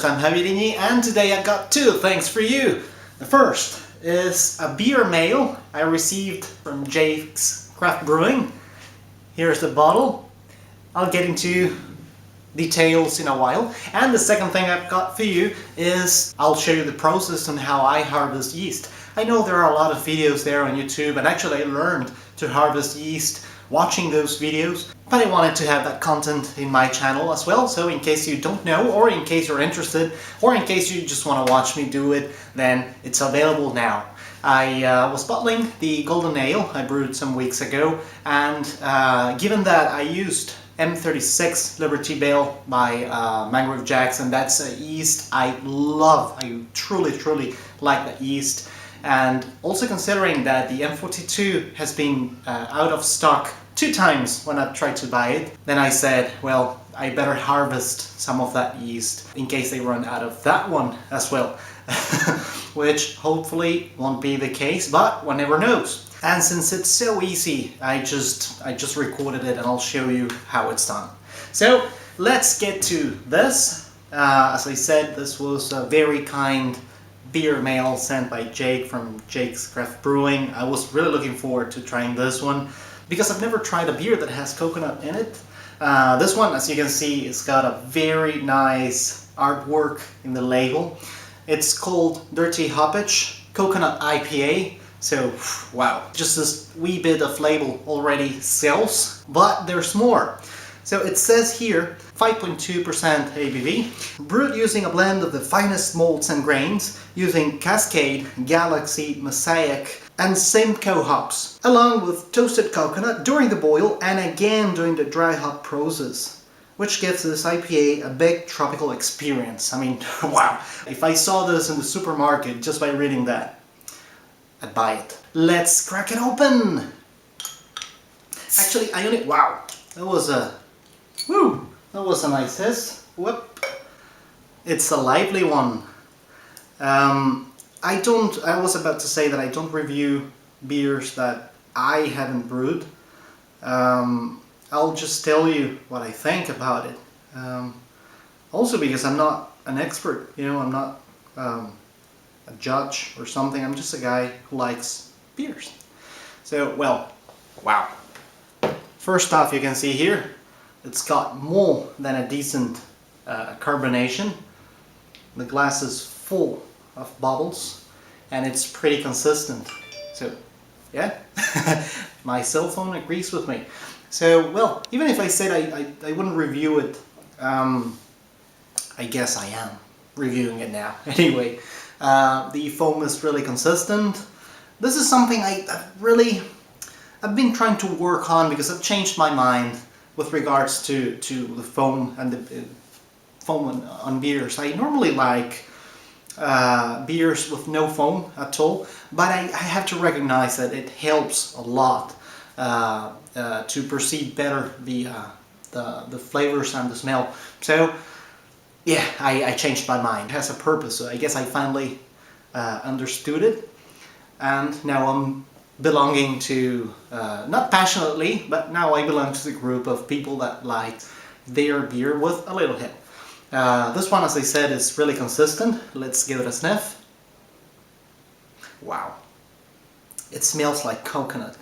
I'm JabeerIni, and today I got two things for you. The first is a beer mail I received from Jakes Craft Brewing. Here's the bottle. I'll get into details in a while. And the second thing I've got for you is I'll show you the process on how I harvest yeast. I know there are a lot of videos there on YouTube, and actually I learned to harvest yeast watching those videos, but I wanted to have that content in my channel as well, so in case you don't know, or in case you're interested, or in case you just want to watch me do it, then it's available now. I was bottling the golden ale I brewed some weeks ago, and given that I used M36 Liberty Bale by Mangrove Jacks, and that's a yeast I love. I truly like that yeast. And also considering that the M42 has been out of stock 2 times when I tried to buy it, then I said, well, I better harvest some of that yeast in case they run out of that one as well. Which hopefully won't be the case, but one never knows. And since it's so easy, I just recorded it and I'll show you how it's done. So let's get to this. As I said, this was a very kind beer mail sent by Jake from Jakes Craft Brewing. I was really looking forward to trying this one because I've never tried a beer that has coconut in it. This one, as you can see, it's got a very nice artwork in the label. It's called Dirty Hoppage Coconut IPA. So, wow, just this wee bit of label already sells, but there's more. So it says here 5.2% ABV, brewed using a blend of the finest malts and grains, using Cascade, Galaxy, Mosaic and Simcoe hops, along with toasted coconut during the boil and again during the dry hop process, which gives this IPA a big tropical experience. I mean, wow, if I saw this in the supermarket just by reading that, I'd buy it. Let's crack it open! Actually, wow, that was a nice hiss. Whoop. It's a lively one. I was about to say that I don't review beers that I haven't brewed. I'll just tell you what I think about it. Also because I'm not an expert, you know, I'm not a judge or something. I'm just a guy who likes beers. So, well, wow. First off, you can see here, it's got more than a decent carbonation. The glass is full of bubbles and it's pretty consistent. So, yeah, my cell phone agrees with me. So, well, even if I said I wouldn't review it, I guess I am reviewing it now. Anyway, the foam is really consistent. This is something I've been trying to work on because I've changed my mind with regards to the foam and the foam on beers. I normally like beers with no foam at all, but I have to recognize that it helps a lot to perceive better the flavors and the smell. So yeah, I changed my mind. It has a purpose, so I guess I finally understood it, and now I'm belonging to, not passionately, but now I belong to the group of people that like their beer with a little hit. This one, as I said, is really consistent. Let's give it a sniff. Wow. It smells like coconut.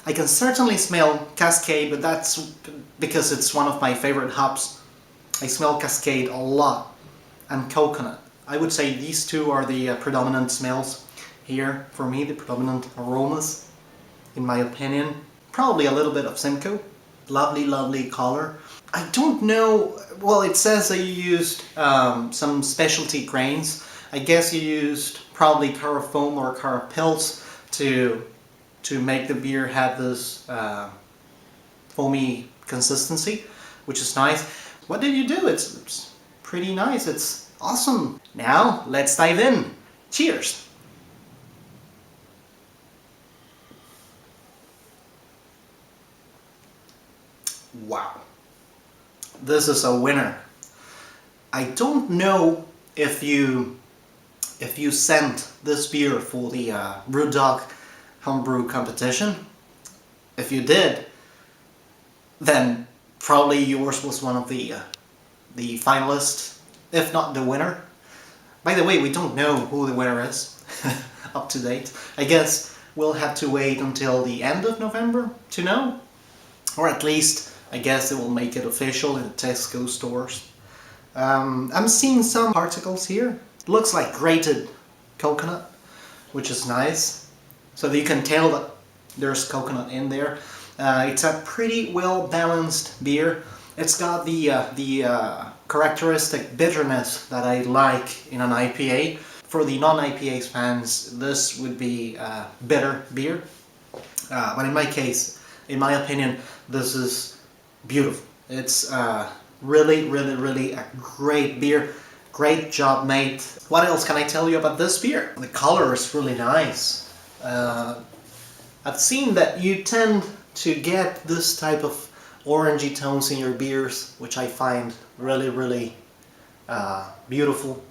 I can certainly smell Cascade, but that's because it's one of my favorite hops. I smell Cascade a lot, and coconut. I would say these two are the predominant smells here for me, the predominant aromas, in my opinion. Probably a little bit of Simcoe. Lovely color. I don't know, well, it says that you used some specialty grains. I guess you used probably Carafoam or Carapils to make the beer have this foamy consistency, which is nice. What did you do? It's pretty nice. It's awesome. Now let's dive in. Cheers. Wow, this is a winner. I don't know if you sent this beer for the Brewdog Homebrew competition. If you did, then probably yours was one of the finalists if not the winner. By the way, we don't know who the winner is up to date. I guess we'll have to wait until the end of November to know. Or at least, I guess it will make it official in the Tesco stores. I'm seeing some particles here. It looks like grated coconut, which is nice. So that you can tell that there's coconut in there. It's a pretty well balanced beer. It's got the characteristic bitterness that I like in an IPA. For the non-IPA fans, this would be bitter beer. But in my case, in my opinion, this is beautiful. It's really, really, really a great beer. Great job, mate. What else can I tell you about this beer? The color is really nice. I've seen that you tend to get this type of orangey tones in your beers, which I find really, really beautiful.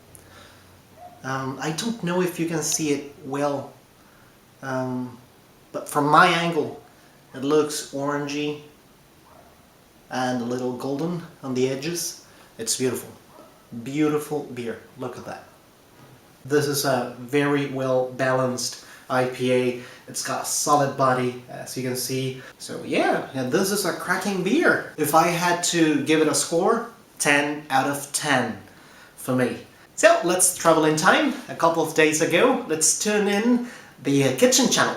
I don't know if you can see it well, but from my angle, it looks orangey and a little golden on the edges. It's beautiful. Beautiful beer. Look at that. This is a very well balanced IPA. It's got a solid body, as you can see. So yeah, this is a cracking beer. If I had to give it a score, 10 out of 10 for me. So let's travel in time. A couple of days ago, let's tune in the kitchen channel.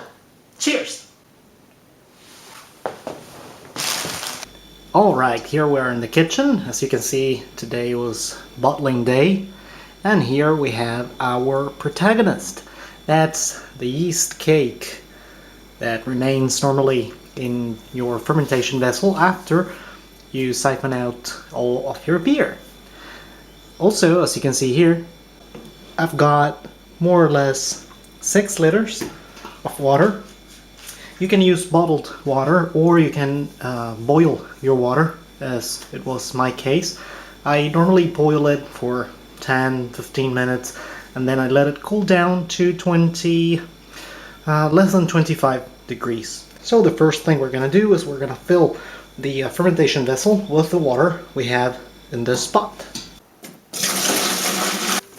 Cheers! Alright, here we're in the kitchen. As you can see, today was bottling day. And here we have our protagonist. That's the yeast cake that remains normally in your fermentation vessel after you siphon out all of your beer. Also, as you can see here, I've got more or less 6 liters of water. You can use bottled water, or you can boil your water, as it was my case. I normally boil it for 10-15 minutes, and then I let it cool down to less than 25 degrees. So the first thing we're going to do is we're going to fill the fermentation vessel with the water we have in this spot.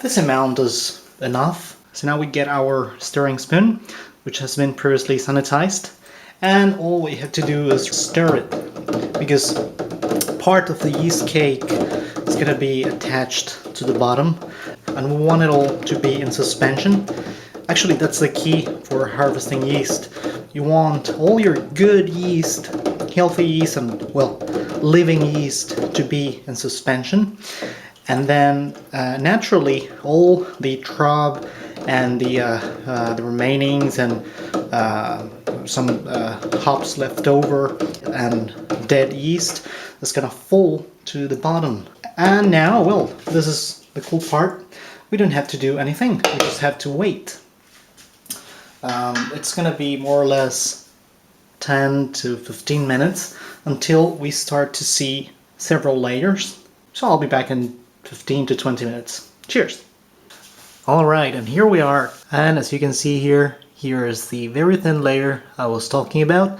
This amount is enough. So now we get our stirring spoon, which has been previously sanitized, and all we have to do is stir it, because part of the yeast cake is going to be attached to the bottom, and we want it all to be in suspension. Actually, that's the key for harvesting yeast. You want all your good yeast, healthy yeast, and well, living yeast to be in suspension, and then naturally all the trub and the remainings and some hops left over and dead yeast is gonna fall to the bottom. And now, well, this is the cool part. We don't have to do anything. We just have to wait. It's gonna be more or less 10 to 15 minutes until we start to see several layers. So I'll be back in 15 to 20 minutes. Cheers! Alright, and here we are, and as you can see here, here is the very thin layer I was talking about,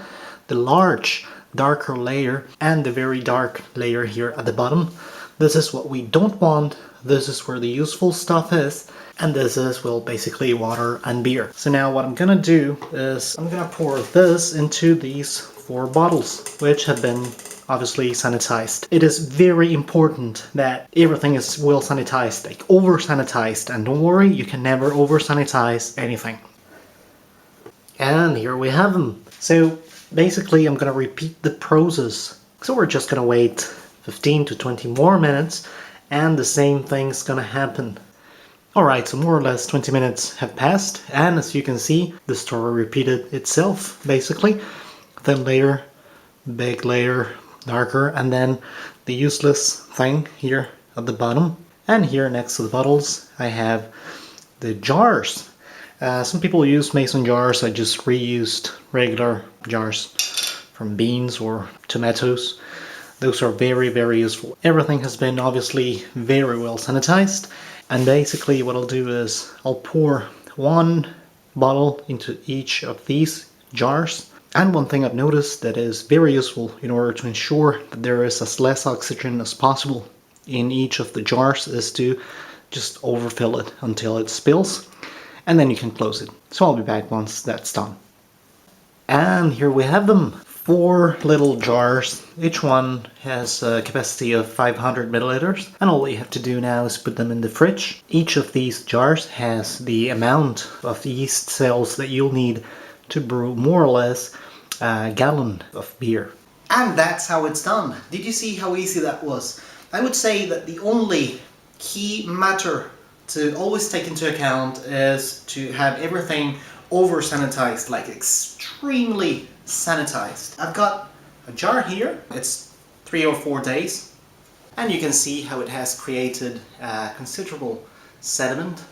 the large darker layer, and the very dark layer here at the bottom. This is what we don't want, this is where the useful stuff is, and this is, well, basically water and beer. So now what I'm gonna do is I'm gonna pour this into these 4 bottles, which have been obviously sanitized. It is very important that everything is well sanitized, like over sanitized, and don't worry, you can never over sanitize anything. And here we have them. So basically I'm gonna repeat the process. So we're just gonna wait 15 to 20 more minutes and the same thing's gonna happen. Alright, so more or less 20 minutes have passed, and as you can see, the story repeated itself, basically. Thin layer, big layer, darker, and then the useless thing here at the bottom. And here next to the bottles I have the jars. Some people use mason jars. I just reused regular jars from beans or tomatoes. Those are very, very useful. Everything has been obviously very well sanitized, and basically what I'll do is I'll pour 1 bottle into each of these jars. And one thing I've noticed that is very useful in order to ensure that there is as less oxygen as possible in each of the jars is to just overfill it until it spills, and then you can close it. So I'll be back once that's done. And here we have them. 4 little jars. Each one has a capacity of 500 milliliters, and all you have to do now is put them in the fridge. Each of these jars has the amount of yeast cells that you'll need to brew more or less a gallon of beer. And that's how it's done. Did you see how easy that was? I would say that the only key matter to always take into account is to have everything over sanitized, like extremely sanitized. I've got a jar here. It's 3 or 4 days, and you can see how it has created considerable sediment.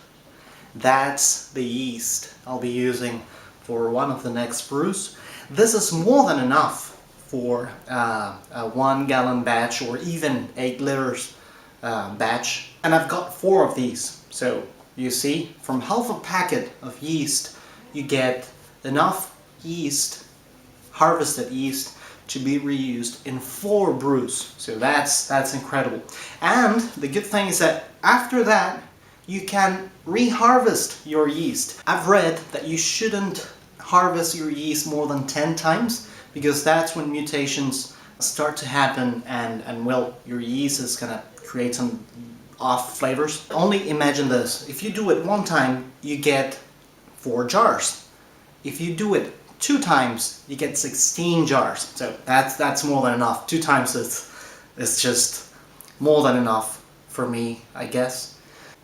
That's the yeast I'll be using for one of the next brews. This is more than enough for a 1 gallon batch, or even 8 liters batch, and I've got 4 of these. So you see, from half a packet of yeast you get enough yeast, harvested yeast, to be reused in 4 brews. So that's incredible. And the good thing is that after that you can reharvest your yeast. I've read that you shouldn't harvest your yeast more than 10 times, because that's when mutations start to happen, and well, your yeast is gonna create some off flavors. Only imagine this: if you do it 1 time, you get 4 jars. If you do it 2 times, you get 16 jars. So that's more than enough. 2 times is just more than enough for me, I guess.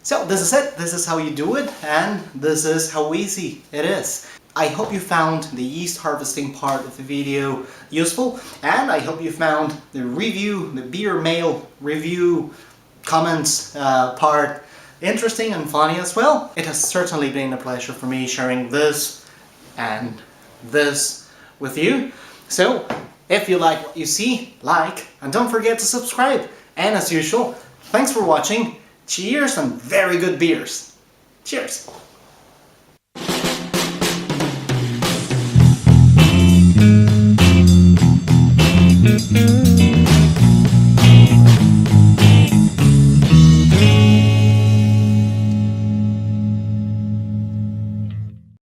So this is it. This is how you do it, and this is how easy it is. I hope you found the yeast harvesting part of the video useful, and I hope you found the review, the beer mail review comments part interesting and funny as well. It has certainly been a pleasure for me sharing this and this with you. So if you like what you see, like, and don't forget to subscribe. And as usual, thanks for watching. Cheers and very good beers. Cheers.